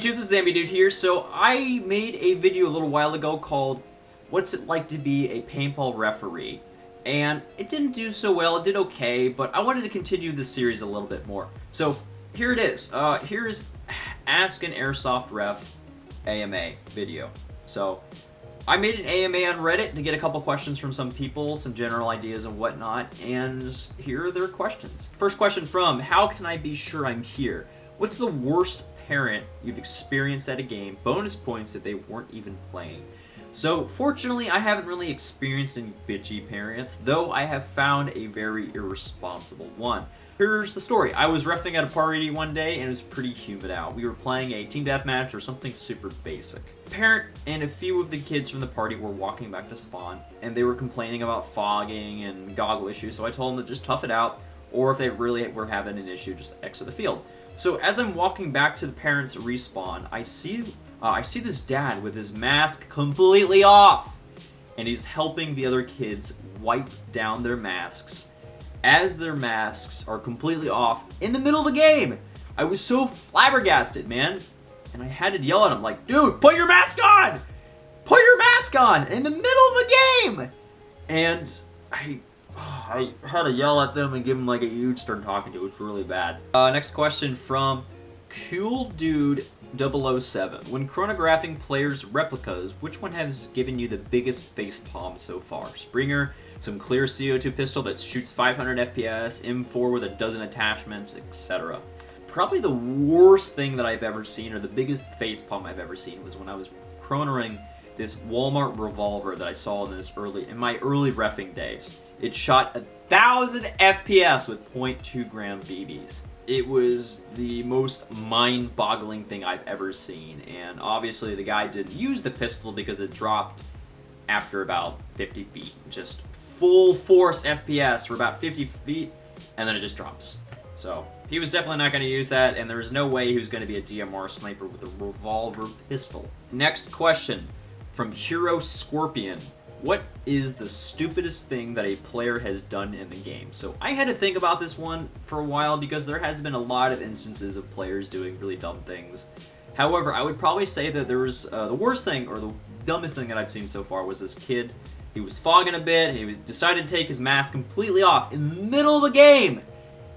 YouTube? This is Dude here. So I made a video a little while ago called "What's it like to be a paintball referee?" and it didn't do so well. It did okay, but I wanted to continue this series a little bit more. So here it is. Here's Ask An Airsoft Ref AMA video. So I made an AMA on Reddit to get a couple questions from some people, some general ideas and whatnot, and here are their questions. First question from How Can I Be Sure I'm Here? What's the worst parent you've experienced at a game? Bonus points if they weren't even playing. So fortunately, I haven't really experienced any bitchy parents, though I have found a very irresponsible one. Here's the story. I was reffing at a party one day and it was pretty humid out. We were playing a team deathmatch or something super basic. A parent and a few of the kids from the party were walking back to spawn and they were complaining about fogging and goggle issues, so I told them to just tough it out, or if they really were having an issue, just exit the field. So as I'm walking back to the parents' respawn, I see this dad with his mask completely off, and he's helping the other kids wipe down their masks as their masks are completely off in the middle of the game. I was so flabbergasted, man, and I had to yell at him like, "Dude, put your mask on! Put your mask on in the middle of the game!" And I had to yell at them and give them like a huge stern talking to. It was really bad. Next question from Cool Dude 007. When chronographing players' replicas, which one has given you the biggest facepalm so far? Springer, some clear CO2 pistol that shoots 500 FPS, M4 with a dozen attachments, etc. Probably the worst thing that I've ever seen, or the biggest facepalm I've ever seen, was when I was chronoring this Walmart revolver that I saw in my early reffing days. It shot 1,000 FPS with 0.2 gram BBs. It was the most mind-boggling thing I've ever seen, and obviously the guy didn't use the pistol because it dropped after about 50 feet. Just full force FPS for about 50 feet, and then it just drops. So he was definitely not going to use that, and there was no way he was going to be a DMR sniper with a revolver pistol. Next question from Hero Scorpion. What is the stupidest thing that a player has done in the game? So I had to think about this one for a while because there has been a lot of instances of players doing really dumb things. However, I would probably say that there was the worst thing, or the dumbest thing that I've seen so far, was this kid. He was fogging a bit. He decided to take his mask completely off in the middle of the game.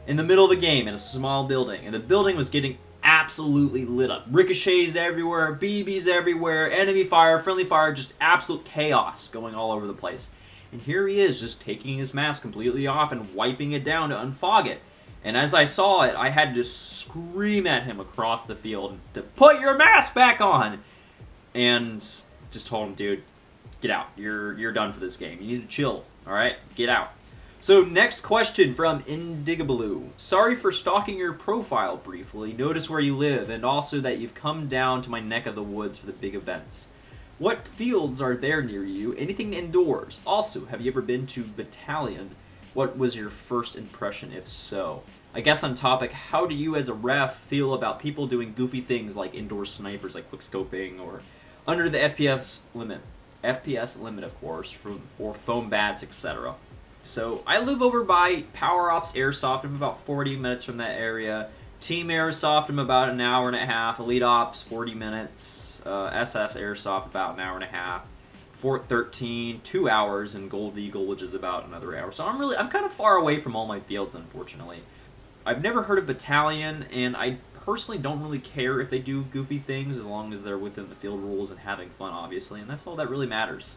In the middle of the game, in a small building. And the building was getting absolutely lit up. Ricochets everywhere, BBs everywhere, enemy fire, friendly fire, just absolute chaos going all over the place. And here he is, just taking his mask completely off and wiping it down to unfog it. And as I saw it, I had to scream at him across the field to put your mask back on! And just told him, dude, get out. You're done for this game. You need to chill, alright? Get out. So next question from Indigablue. Sorry for stalking your profile briefly. Notice where you live, and also that you've come down to my neck of the woods for the big events. What fields are there near you? Anything indoors? Also, have you ever been to Battalion? What was your first impression, if so? I guess on topic, how do you as a ref feel about people doing goofy things like indoor snipers, like quickscoping, or under the FPS limit? FPS limit, of course, or foam bats, etc. So I live over by Power Ops Airsoft. I'm about 40 minutes from that area. Team Airsoft, I'm about an hour and a half. Elite Ops, 40 minutes. SS Airsoft, about an hour and a half. Fort 13, 2 hours, and Gold Eagle, which is about another hour. So I'm kind of far away from all my fields, unfortunately. I've never heard of Battalion, and I personally don't really care if they do goofy things as long as they're within the field rules and having fun, obviously, and that's all that really matters.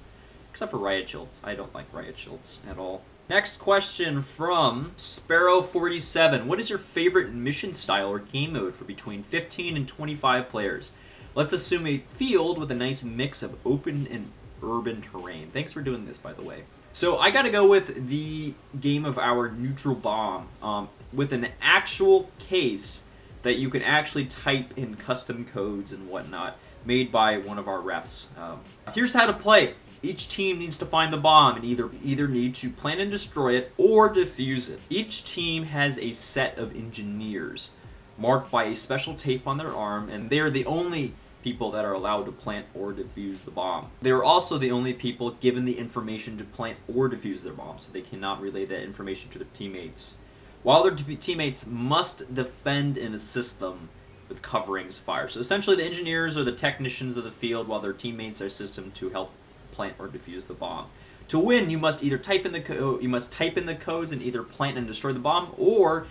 Except for riot shields. I don't like riot shields at all. Next question from Sparrow47. What is your favorite mission style or game mode for between 15 and 25 players? Let's assume a field with a nice mix of open and urban terrain. Thanks for doing this, by the way. So I gotta go with the game of our neutral bomb, with an actual case that you can actually type in custom codes and whatnot, made by one of our refs. Here's how to play. Each team needs to find the bomb and either need to plant and destroy it or defuse it. Each team has a set of engineers marked by a special tape on their arm, and they're the only people that are allowed to plant or defuse the bomb. They're also the only people given the information to plant or defuse their bomb, so they cannot relay that information to their teammates. While their teammates must defend and assist them, with coverings fire. So essentially the engineers are the technicians of the field while their teammates are system to help plant or defuse the bomb. To win, you must either type in the codes and either plant and destroy the bomb or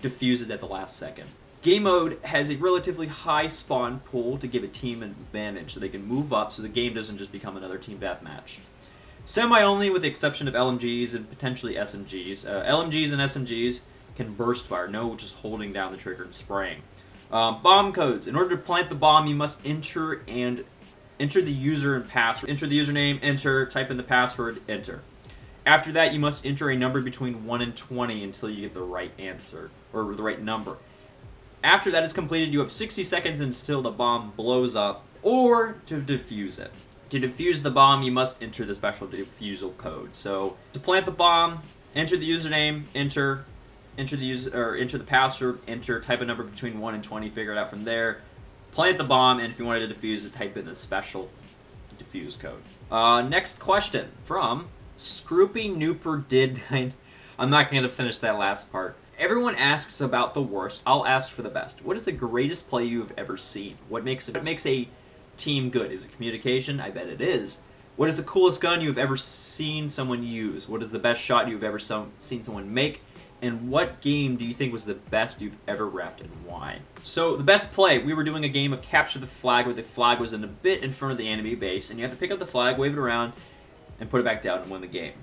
defuse it at the last second. Game mode has a relatively high spawn pool to give a team an advantage so they can move up so the game doesn't just become another team deathmatch. Semi-only with the exception of LMGs and potentially SMGs. LMGs and SMGs can burst fire, no just holding down the trigger and spraying. Bomb codes. In order to plant the bomb, you must enter the user and password. Enter the username, enter, type in the password, enter. After that, you must enter a number between 1 and 20 until you get the right answer, or the right number. After that is completed, you have 60 seconds until the bomb blows up, or to defuse it. To defuse the bomb, you must enter the special defusal code. So, to plant the bomb, enter the username, enter the password, enter, type a number between 1 and 20, figure it out from there. Plant the bomb, and if you wanted to defuse it, type in the special defuse code. Next question from Scroopy Nooper Did. I'm not going to finish that last part. Everyone asks about the worst. I'll ask for the best. What is the greatest play you have ever seen? What makes a team good? Is it communication? I bet it is. What is the coolest gun you have ever seen someone use? What is the best shot you've ever seen someone make? And what game do you think was the best you've ever repped and why? So the best play, we were doing a game of capture the flag where the flag was in a bit in front of the enemy base and you have to pick up the flag, wave it around, and put it back down and win the game.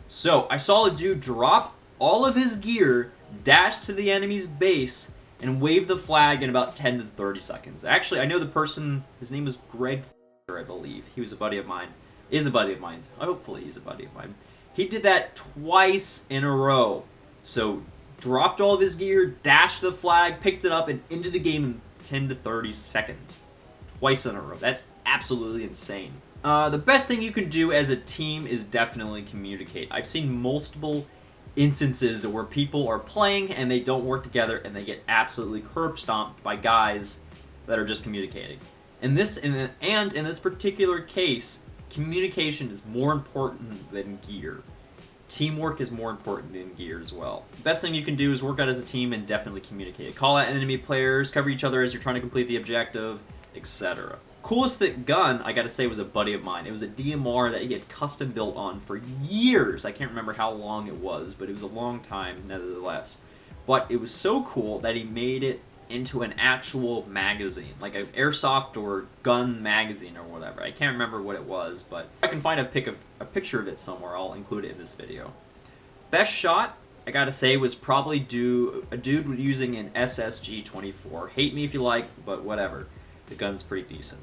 So I saw a dude drop all of his gear, dash to the enemy's base, and wave the flag in about 10 to 30 seconds. Actually, I know the person, his name is Greg, I believe. He was a buddy of mine. Is a buddy of mine. Hopefully he's a buddy of mine. He did that twice in a row. So, dropped all of his gear, dashed the flag, picked it up, and into the game in 10 to 30 seconds. Twice in a row. That's absolutely insane. The best thing you can do as a team is definitely communicate. I've seen multiple instances where people are playing and they don't work together and they get absolutely curb stomped by guys that are just communicating. In this particular case, communication is more important than gear. Teamwork is more important than gear as well. The best thing you can do is work out as a team and definitely communicate. Call out enemy players, cover each other as you're trying to complete the objective, etc. Coolest gun, I gotta say, was a buddy of mine. It was a DMR that he had custom built on for years. I can't remember how long it was, but it was a long time nevertheless. But it was so cool that he made it into an actual magazine, like an airsoft or gun magazine or whatever. I can't remember what it was, but if I can find a picture of it somewhere, I'll include it in this video. Best shot, I gotta say, was probably a dude using an SSG-24. Hate me if you like, but whatever. The gun's pretty decent.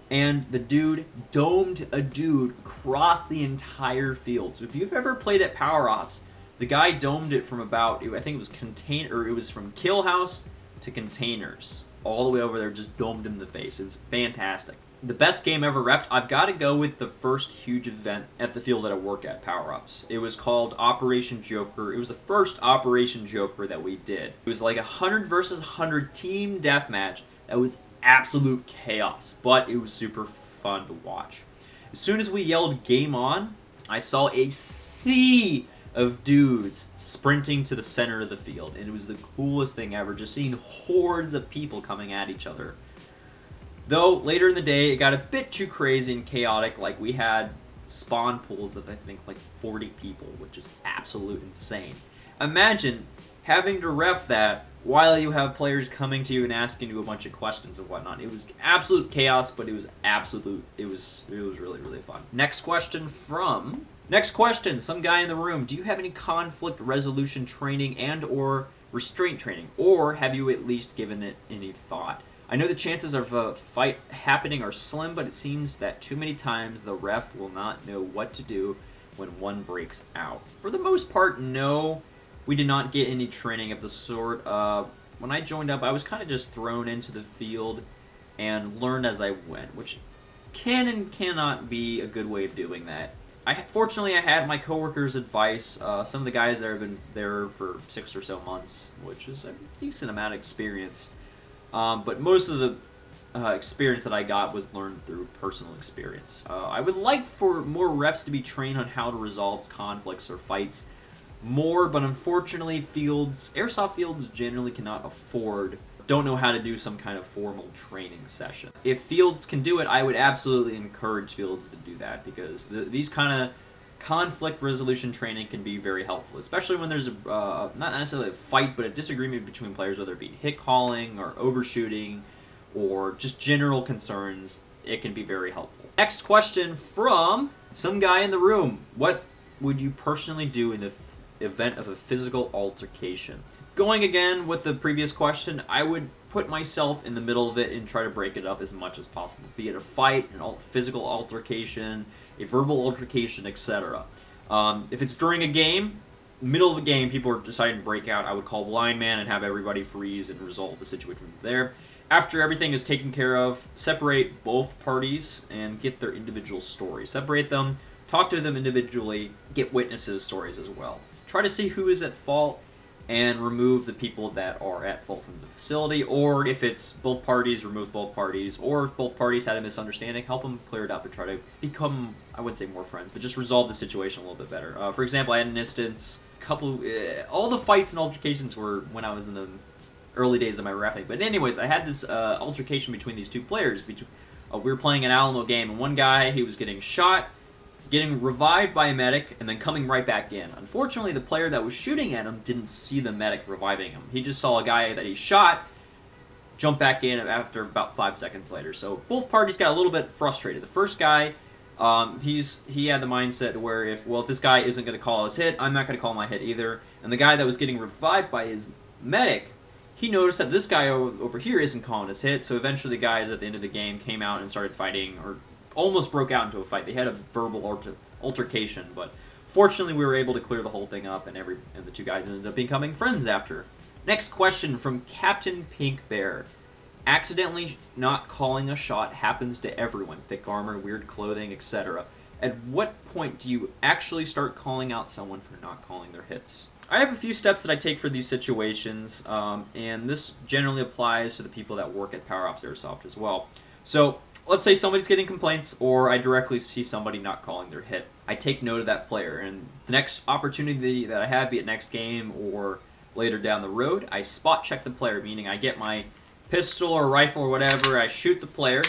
And the dude domed a dude across the entire field. So if you've ever played at Power Ops, the guy domed it from about, I think it was from kill house to containers. All the way over there, just domed him in the face. It was fantastic. The best game ever repped, I've got to go with the first huge event at the field that I work at, Power Ups. It was called Operation Joker. It was the first Operation Joker that we did. It was like a 100 versus 100 team deathmatch that was absolute chaos, but it was super fun to watch. As soon as we yelled game on, I saw a sea of dudes sprinting to the center of the field, and it was the coolest thing ever, just seeing hordes of people coming at each other. Though later in the day it got a bit too crazy and chaotic, like we had spawn pools of I think like 40 people, which is absolute insane. Imagine having to ref that while you have players coming to you and asking you a bunch of questions and whatnot. It was absolute chaos, but it was really, really fun. Next question, some guy in the room. Do you have any conflict resolution training and or restraint training? Or have you at least given it any thought? I know the chances of a fight happening are slim, but it seems that too many times the ref will not know what to do when one breaks out. For the most part, no. We did not get any training of the sort. When I joined up, I was kind of just thrown into the field and learned as I went, which can and cannot be a good way of doing that. Fortunately, I had my coworkers' advice. Some of the guys that have been there for 6 or so months, which is a decent amount of experience. But most of the experience that I got was learned through personal experience. I would like for more refs to be trained on how to resolve conflicts or fights more, but unfortunately airsoft fields generally cannot afford don't know how to do some kind of formal training session. If fields can do it, I would absolutely encourage fields to do that, because these kind of conflict resolution training can be very helpful, especially when there's not necessarily a fight, but a disagreement between players, whether it be hit calling or overshooting or just general concerns. It can be very helpful. Next question from some guy in the room. What would you personally do in the event of a physical altercation? Going again with the previous question, I would put myself in the middle of it and try to break it up as much as possible. Be it a fight, a physical altercation, a verbal altercation, etc. If it's during a game, middle of a game, people are deciding to break out, I would call blind man and have everybody freeze and resolve the situation from there. After everything is taken care of, separate both parties and get their individual stories. Separate them, talk to them individually, get witnesses' stories as well. Try to see who is at fault and remove the people that are at fault from the facility, or if it's both parties, remove both parties, or if both parties had a misunderstanding, help them clear it up and try to become, I wouldn't say more friends, but just resolve the situation a little bit better. For example, I had an instance, all the fights and altercations were when I was in the early days of my reffing, but anyways, I had this altercation between these two players. We were playing an Alamo game, and one guy, he was getting shot, getting revived by a medic, and then coming right back in. Unfortunately, the player that was shooting at him didn't see the medic reviving him. He just saw a guy that he shot jump back in after about 5 seconds later. So both parties got a little bit frustrated. The first guy, he had the mindset where if this guy isn't going to call his hit, I'm not going to call my hit either. And the guy that was getting revived by his medic, he noticed that this guy over here isn't calling his hit, so eventually the guys at the end of the game came out and started fighting, or almost broke out into a fight. They had a verbal altercation, but fortunately we were able to clear the whole thing up, and the two guys ended up becoming friends after. Next question from Captain Pink Bear. Accidentally not calling a shot happens to everyone. Thick armor, weird clothing, etc. At what point do you actually start calling out someone for not calling their hits? I have a few steps that I take for these situations, and this generally applies to the people that work at Power Ops Airsoft as well. So let's say somebody's getting complaints, or I directly see somebody not calling their hit. I take note of that player, and the next opportunity that I have, be it next game or later down the road, I spot check the player, meaning I get my pistol or rifle or whatever, I shoot the player,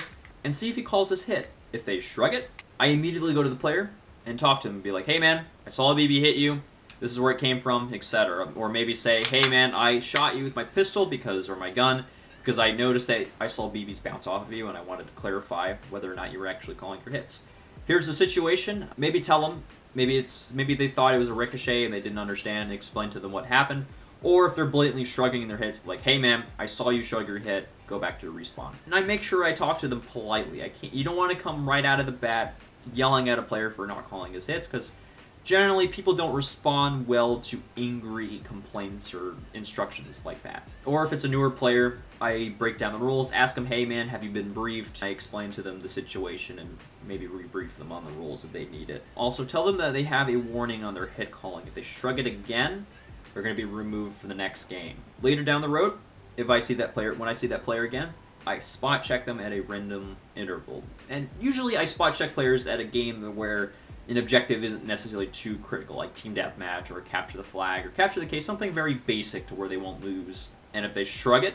and see if he calls his hit. If they shrug it, I immediately go to the player and talk to him and be like, hey man, I saw a BB hit you, this is where it came from, etc. Or maybe say, hey man, I shot you with my pistol or my gun, because I noticed that I saw BBs bounce off of you, and I wanted to clarify whether or not you were actually calling your hits. Here's the situation. Maybe tell them. Maybe they thought it was a ricochet and they didn't understand, and explain to them what happened. Or if they're blatantly shrugging their hits, like, hey man, I saw you shrug your hit, go back to respawn. And I make sure I talk to them politely. You don't want to come right out of the bat yelling at a player for not calling his hits, because generally, people don't respond well to angry complaints or instructions like that. Or if it's a newer player, I break down the rules, ask them, hey man, have you been briefed? I explain to them the situation and maybe rebrief them on the rules if they need it. Also, tell them that they have a warning on their hit calling. If they shrug it again, they're going to be removed for the next game. Later down the road, when I see that player again, I spot check them at a random interval. And usually I spot check players at a game where an objective isn't necessarily too critical, like team deathmatch or capture the flag or capture the case, something very basic to where they won't lose. And if they shrug it,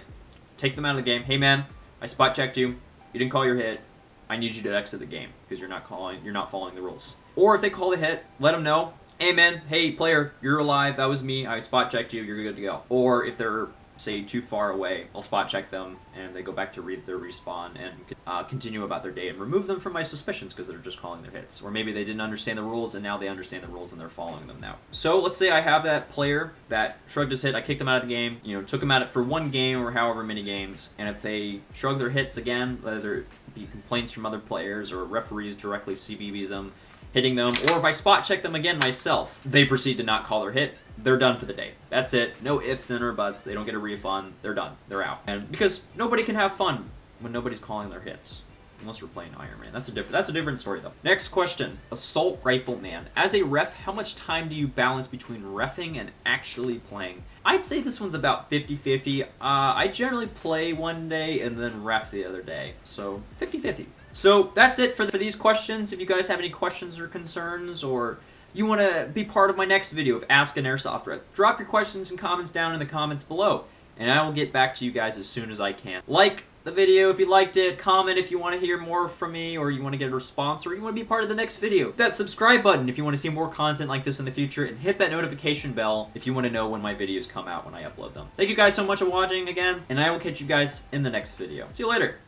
take them out of the game. Hey man, I spot checked you. You didn't call your hit. I need you to exit the game because you're not following the rules. Or if they call the hit, let them know. Hey man, hey player, you're alive. That was me. I spot checked you. You're good to go. Or if they're say too far away, I'll spot check them and they go back to their respawn and continue about their day and remove them from my suspicions because they're just calling their hits. Or maybe they didn't understand the rules and now they understand the rules and they're following them now. So let's say I have that player that shrugged his hit, I kicked him out of the game, took him out for one game or however many games, and if they shrug their hits again, whether it be complaints from other players or referees directly CBBs them, hitting them, or if I spot check them again myself, they proceed to not call their hit, they're done for the day. That's it. No ifs and or buts. They don't get a refund. They're done. They're out. And because nobody can have fun when nobody's calling their hits. Unless we're playing Iron Man. That's a different story though. Next question. Assault Rifleman. As a ref, how much time do you balance between reffing and actually playing? I'd say this one's about 50-50. I generally play one day and then ref the other day. So 50-50. So that's it for these questions. If you guys have any questions or concerns, or you want to be part of my next video of Ask an Airsoft Ref, drop your questions and comments down in the comments below. and I will get back to you guys as soon as I can. Like the video if you liked it, comment if you want to hear more from me, or you want to get a response, or you want to be part of the next video. Hit that subscribe button if you want to see more content like this in the future, and hit that notification bell if you want to know when my videos come out when I upload them. Thank you guys so much for watching again, and I will catch you guys in the next video. See you later.